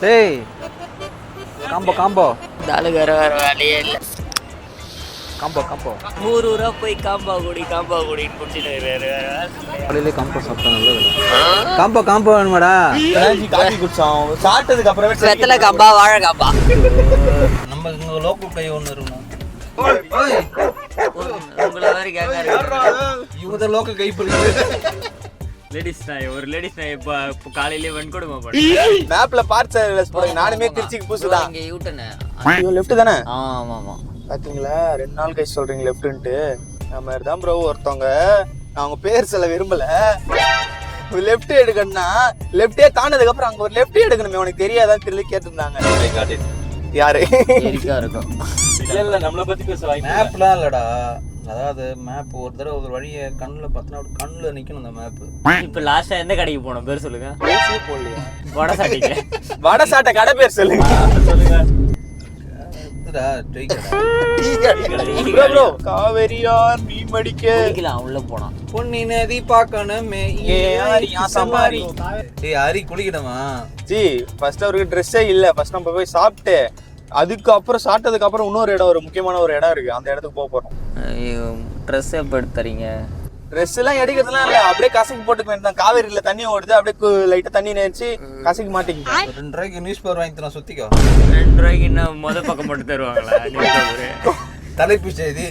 டேய் combo combo taluk வர வேலையே இல்லை. காம்போ ஊரா போய் காம்பா குடின்னு குடிச்சிட்டு வேறு காலையிலே காம்போ சாப்பிட்டா நல்லது. காம்போ வேணுமாடா? காஃபி குடிச்சோம், சாப்பிட்டதுக்கு அப்புறமே வெத்தலை காம்பா வாழை காம்பா. நம்ம இங்கே லோக்கல் கை ஒன்று இருக்கணும். உங்களை மாதிரி கேட்க இவங்க லோக்கல் கை பிடிக்குது. லேடிஸ் நாய் இப்போ காலையிலே வெண்கொடுமை போடுங்க. மேப்ல பார்ட்ஸ் போடுங்க. நானுமே திருச்சிக்கு புதுசுதான். இங்கே யூட்டனு லெஃப்ட் தானே? ஆமா பாத்தீங்களா 2 நாள் கழிச்சு சொல்றீங்க லெஃப்ட்ன்ட்டு. நம்ம தான் ப்ரோ ஒருத்தவங்க, நான் அவங்க பேர் சொல்ல விரும்பல, லெஃப்ட் எடுக்கணும்னா லெஃப்டே தாண்டதுக்கு அப்புறம் அங்க ஒரு லெஃப்ட் எடுக்கணுமே உனக்கு தெரியாதான் தெரியல கேட்டிருந்தாங்க. யாரு எரிக்கா இருக்கும்? இல்ல நம்மளை பத்தி பேச மேப்லாம் இல்லடா. அதாவது மேப் ஒரு தடவை ஒரு வழியை கண்ணில் பார்த்தனா கண்ணில் நிற்கணும் அந்த மேப்பு. இப்போ லாஸ்ட்டாக எந்த கடைக்கு போனோம் பேர் சொல்லுங்க. போடலையா? வடசாட்டிக்கு. வடசாட்டை கடை பேர் சொல்லுங்க. காவேரியார் மீன் மடிக்க உள்ள போனான். பொன்னி நதி பார்க்கணுமே ஹரி குளிக்கணுமா? ஜி ஃபர்ஸ்ட் அவருக்கு ட்ரெஸ்ஸே இல்லை. ஃபர்ஸ்ட் நம்ம போய் சாப்பிட்டு அதுக்கப்புறம் சாப்பிட்டதுக்கு அப்புறம் இன்னொரு இடம், ஒரு முக்கியமான ஒரு இடம் இருக்கு, அந்த இடத்துக்கு போறோம். ட்ரெஸ் எப்போ எடுத்துறீங்க? ட்ரெஸ் எல்லாம் எடுக்கிறதுலாம் இல்லை, அப்படியே கசக்கு போட்டுக்க வேண்டியதான். காவேரியில தண்ணி ஓடுது, அப்படியே லைட்டா தண்ணி நினைச்சு கசக்கு மாட்டேங்க. 2 ரூபாய்க்கு நியூஸ் பேப்பர் வாங்கி தரேன், சுத்திக்கோ. 2 ரூபாய்க்கு இன்னும் பக்கம் மட்டும் தருவாங்களா? தலைப்பு செய்தி.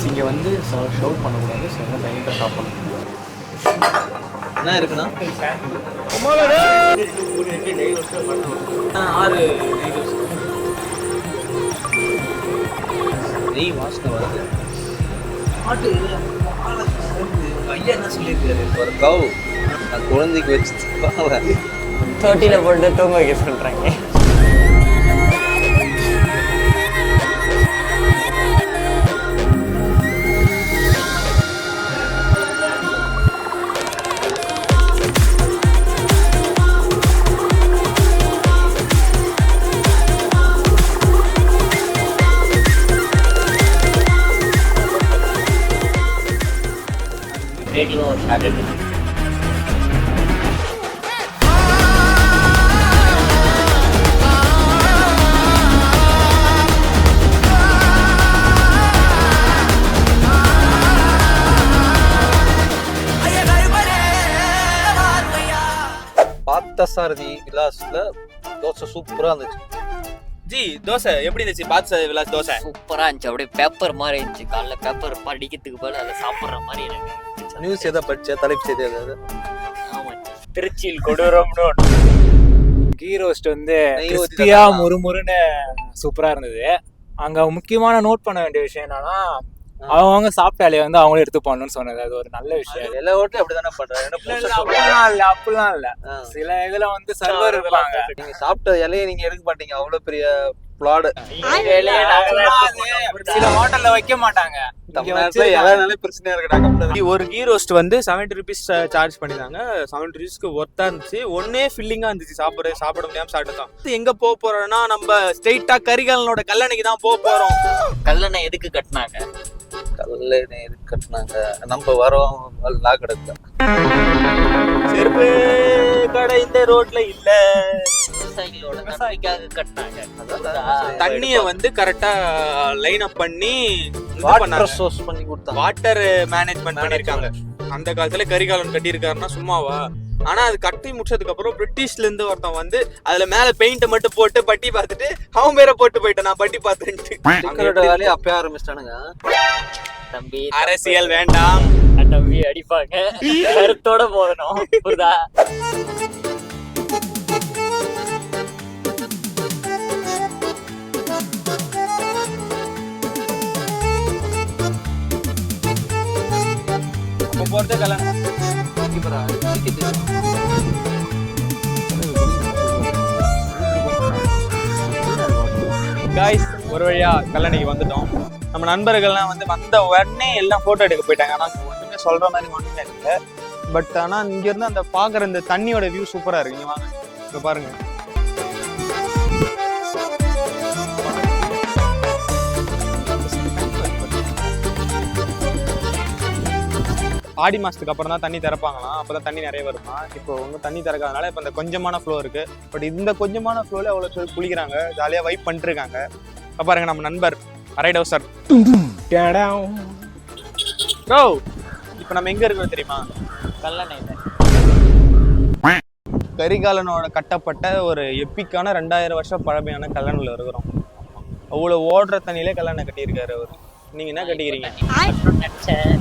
இங்க வந்து ஷவுட் பண்ணக்கூடாது, சொன்ன டைம்ல ஸ்டாப் பண்ணணும். என்ன இருக்குன்னா 6 நெய் வாசனை வருது. ஐயா என்ன சொல்லியிருக்காரு? ஒரு கவு நான் குழந்தைக்கு வச்சு தொட்டில போட்டு தூங்க வைக்க சொல்றாங்க. பார்த்தசாரதி விலாஸ்ல தோசை சூப்பரா இருந்துச்சு. ஜி தோசை எப்படி இருந்துச்சு? பாத்சா விலாஸ் தோசை சூப்பரா இருந்துச்சு. அப்படியே பேப்பர் மாதிரி இருந்துச்சு. காலைல பேப்பர் படிக்கிறதுக்கு போல அதை சாப்பிட்ற மாதிரி எனக்கு. நியூஸ் எதை படிச்ச? தலைப்பு செய்தி ஏதாவது? ஆமா, திருச்சியில் கொடூரம்னு கீ ரோஸ்ட் வந்து கிறிஸ்பியா முறுமுறுன்னு சூப்பரா இருந்தது. அங்க முக்கியமான நோட் பண்ண வேண்டிய விஷயம் என்னன்னா, அவங்க சாப்பிட்டாலே வந்து அவங்களே எடுத்து பண்ணணும்னு சொன்னது. அது ஒரு நல்ல விஷயம். எல்லா ஹோட்டலும் அப்படிதானே பண்றாங்க. அப்படிலாம் இல்ல. சில இதுல வந்து சர்வர் இருப்பாங்க. நீங்க சாப்பிட்ட இலையை நீங்க எடுக்க மாட்டீங்க, அவ்வளவு பெரிய பிளாட். சில ஹோட்டல்ல வைக்க மாட்டாங்க. பிரச்சனையா இருக்கு. ஒரு கீ ரோஸ்ட் வந்து 70 rupees சார்ஜ் பண்ணிருந்தாங்க. 70 rupeesக்கு ஒர்த்தா இருந்துச்சு. ஒன்னே ஃபில்லிங்கா இருந்துச்சு. சாப்பிட முடியாம சாப்பிட்டுதான். எங்க போறோம்னா நம்ம ஸ்ட்ரெயிட்டா கரிகாலனோட கல்லணைக்கு தான் போறோம். கல்லணை எதுக்கு கட்டினாங்க? கல்லணை எதுக்கு கட்டினாங்க? நம்ம வரோம் லாக்கெடுக்க. செருப்பு கடை இந்த ரோட்ல இல்ல, விவசாயிகளோட நன்மைக்காக கட்டினாங்க. தண்ணிய வந்து கரெக்டா லைன் அப் பண்ணி வாட்டர் சோர்ஸ் பண்ணி கொடுத்தாங்க. வாட்டர் மேனேஜ்மெண்ட் பண்ணிருக்காங்க. அந்த காலத்துல கரிகாலன் கட்டி இருக்காருன்னா சும்மாவா? ஆனா அது கட்டி முடிச்சதுக்கு அப்புறம் பிரிட்டிஷ்ல இருந்து ஒருத்தன் வந்து அதுல மேல பெயிண்ட் மட்டும் போட்டு பட்டி பார்த்துட்டு அவன் பேரை போட்டு போயிட்டான். நான் பட்டி பார்த்துட்டு வேலையை அப்பயே ஆரம்பிச்சிட்டானுங்க. தம்பி அரசியல் வேண்டாம், தம்பி அடிப்பாங்க. கருத்தோட போகணும். புரியுதா? போறதே கல்யாணம். காய்ஸ் ஒரு வழியா கல்லணைக்கு வந்துட்டோம். நம்ம நண்பர்கள்லாம் வந்து வந்த உடனே எல்லாம் போட்டோ எடுக்க போயிட்டாங்க. ஆனால் ஒன்றுமே சொல்ற மாதிரி ஒன்றுமே இல்லை. பட் ஆனால் இங்கேருந்து அந்த பார்க்குற இந்த தண்ணியோட வியூ சூப்பராக இருக்கு. இங்கே வாங்க, இங்கே பாருங்க. ஆடி மாதத்துக்கு அப்புறம் தான் தண்ணி திறப்பாங்களாம். அப்போ தான் தண்ணி நிறைய வருமா. இப்போ ஒன்றும் தண்ணி திறக்காதனால இப்போ இந்த கொஞ்சமான ஃப்ளோ இருக்குது. பட் இந்த கொஞ்சமான ஃப்ளோவில் அவ்வளோ பேர் குளிக்கிறாங்க, ஜாலியாக வைப் பண்ணிட்டுருக்காங்க. இப்போ பாருங்க நம்ம நண்பர் அரைடோ சார். ப்ரோ இப்போ நம்ம எங்கே இருக்கோம் தெரியுமா? கல்லணையில் கரிகாலனோட கட்டப்பட்ட ஒரு எப்பிக்கான 2000 வருஷம் பழமையான கல்லணையில் இருக்கிறோம். அவ்வளோ ஓடுற தண்ணியிலே கல்லணை கட்டியிருக்காரு அவர். நீங்க என்ன கட்டிக்கிறீங்க?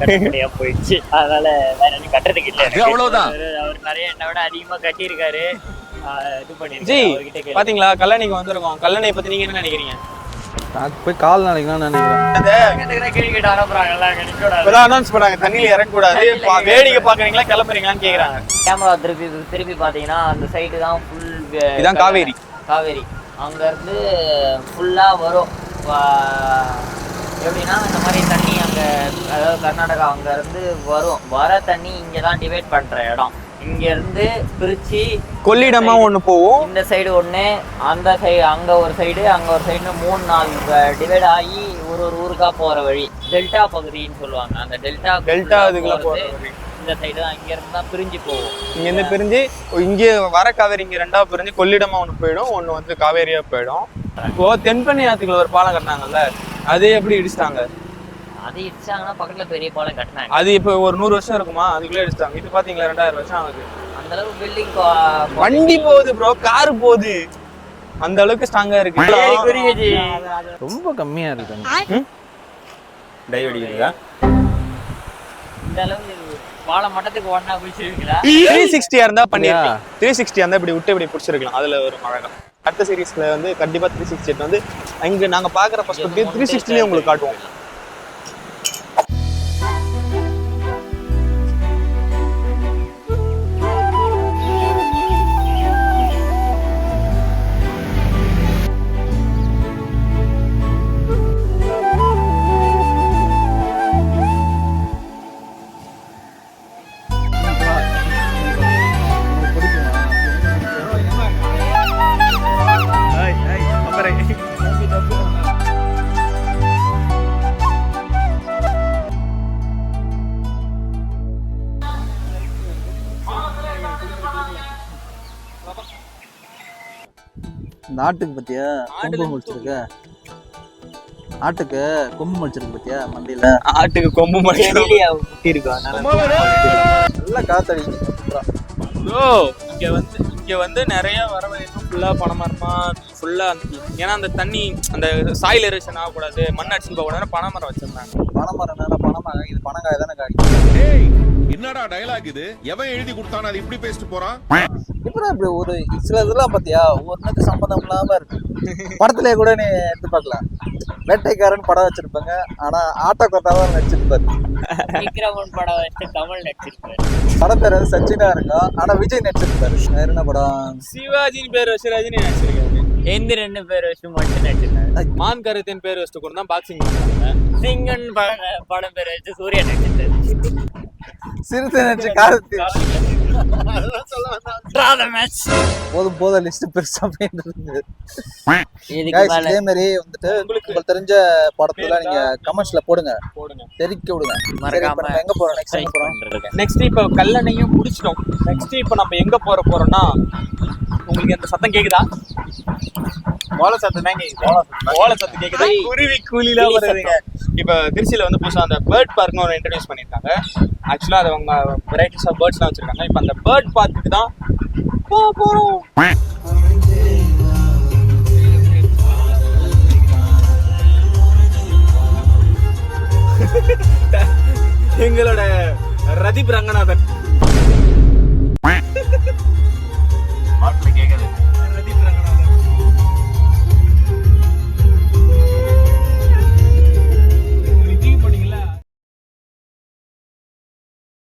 கட்டுப்படியா போயிடுச்சு, அதனால வேற என்ன கட்டுறதுக்கு இல்லை. அவ்வளவுதான். அவர் நிறைய என்னை விட அதிகமா கட்டியிருக்காரு. இது பண்ணி ஜி பாத்தீங்களா, கல்லணைக்கு வந்திருக்கோம். கல்லணையை பத்தி நீங்க என்ன நினைக்கிறீங்க? போய் கால் நாளைக்குலாம் நினைக்கிறேன். கேள்வி கேட்டு அனுப்புறாங்கல்ல, அனௌன்ஸ் பண்ணாங்க தண்ணியில இறங்கக்கூடாது, வேடிக்கை பாக்குறீங்களா கிளம்புறீங்களான்னு கேக்குறாங்க. கேமரா திருப்பி பாத்தீங்கன்னா அந்த சைடு தான் ஃபுல். இதான் காவேரி. அங்க இருந்து ஃபுல்லா வரும். எப்படின்னா இந்த மாதிரி தண்ணி அங்கே, அதாவது கர்நாடகா அங்கேருந்து வர தண்ணி இங்கே தான் டிவைட் பண்ணுற இடம். இங்கேருந்து பிரித்து கொள்ளிடமா ஒன்று போவோம். இந்த சைடு ஒன்று, அந்த சைடு அங்கே ஒரு சைடு, அங்கே ஒரு சைடுன்னு 3-4 டிவைட் ஆகி ஒரு ஊருக்காக போகிற வழி டெல்டா பகுதின்னு சொல்லுவாங்க. அந்த டெல்டா இதுக்குள்ள போகிறது இந்த சைடு தான். இங்கேருந்து தான் பிரிஞ்சு போவோம். இங்கேருந்து பிரிஞ்சு இங்கே வர காவேரி இங்கே 2ஆக பிரிஞ்சு கொள்ளிடமா ஒன்று போயிடும், ஒன்று வந்து காவேரியாக போயிடும். இப்போ தென்பண்ணை ஆற்றுக்குள்ள ஒரு பாலம் கட்டினாங்கல்ல, அது எப்படி இடிச்சிட்டாங்க? அது இடிச்சாங்கன்னா பக்கத்துல பெரிய பாலம் கட்டினாங்க. அது இப்போ ஒரு 100 வருஷம் இருக்குமா, அதுக்குள்ளே இடிச்சிட்டாங்க. இது பாத்தீங்களா 2000 வருஷம் ஆகுது. அந்த அளவுக்கு பில்டிங் வண்டி போகுது ப்ரோ, கார் போகுது, அந்த அளவுக்கு ஸ்ட்ராங்கா இருக்கு. ரொம்ப கம்மியா இருக்கு. டைவ் அடிக்குதா? இந்த அளவுக்கு பாலம் மட்டத்துக்கு ஒண்ணா பிடிச்சிருக்கீங்களா? 360 இருந்தா பண்ணிருக்கலாம். 360 இருந்தா இப்படி விட்டு இப்படி பிடிச்சிருக்கலாம். அதுல ஒரு அழகா. அடுத்த சீரீஸ்ல வந்து கண்டிப்பா 360 வந்து அங்க நாங்க பாக்குற பர்ஸ்பெக்டிவ் 360லயே உங்களுக்கு காட்டுவோம். இந்த ஆட்டுக்கு பத்தியா கொம்பு முடிச்சிருக்க? ஆட்டுக்கு கொம்பு முடிச்சிருக்கு பத்தியா மண்டியில? ஆட்டுக்கு கொம்பு முடிச்சிருக்கு. நல்லா காத்தடிக்குது. இங்க வந்து நிறைய வர வரைக்கும் ஃபுல்லா பனைமரமா ஃபுல்லா. ஏன்னா அந்த தண்ணி அந்த சாயில் எரேஷன் ஆகக்கூடாது, மண் அடிச்சுன்னு போகக்கூடாது, பனைமரம் வச்சிருந்தாங்க. பனைமரம் பனைமரம் இது பனங்காய் தானே காய்க்கும். என்னடா டயலாக் இது? எவன் எழுதி கொடுத்தானே அது இப்படி பேசிட்டு போறான்? இப்பதான் இப்படி ஒரு சில இதெல்லாம் பாத்தியா ஒன்னுக்கு சம்பந்தம் இல்லாம இருக்கு. படத்திலே கூட நீ எடுத்து பார்க்கலாம். வேட்டைக்காரன் படம் வச்சிருப்பாங்க, ஆனா ஆட்டோ கொட்டாதான் நடிச்சிருப்பாரு. விக்ரமன் படம் வச்சு கமல் நடிச்சிருப்பாரு. படம் பேர் வந்து சச்சினா இருக்கும், ஆனா விஜய் நடிச்சிருப்பாரு. வேற என்ன படம்? சிவாஜின்னு பேர் வச்சு ரஜினி நடிச்சிருக்காரு. எந்திரன்னு பேர் வச்சு மட்டும் நடிச்சிருக்காரு. மான் கருத்தின் பேர் வச்சுட்டு கூட தான் பாக்ஸிங் பண்ணுவாங்க. சிங்கன் படம் பேர் வச்சு சூர்யா நடிச்சிருக்காரு. சிறுத்தை நடிச்ச காலத்து போதும் போதும் லிஸ்ட் பெருசா போயிட்டு. இதே மாதிரி வந்துட்டு உங்களுக்கு தெரிஞ்ச படத்துல நீங்க கமெண்ட்ஸ்ல போடுங்க, தெரிவிக்க விடுங்க. எங்க போறோம் நெக்ஸ்ட்? இப்போ கல்லணையும் முடிச்சிட்டோம். நெக்ஸ்ட் இப்போ நம்ம எங்க போறோம்னா, உங்களுக்கு அந்த சத்தம் கேக்குதா? ஓலை சத்தம் தான் கேக்குது. ஓலை சத்தம் கேக்குதா? குருவி கூலிலாம் வருதுங்க. இப்போ திருச்சியில வந்து புதுசா அந்த பேர்ட் பார்க்னு ஒரு இன்ட்ரடியூஸ் பண்ணிருக்காங்க. ஆக்சுவலா அது அவங்க வெரைட்டிஸ் ஆஃப் பேர்ட்ஸ்லாம் வச்சிருக்காங்க. இப்போ அந்த பேர்ட் பார்க்குக்கு தான் போறோம். எங்களோட ரதீப் ரங்கநாதன்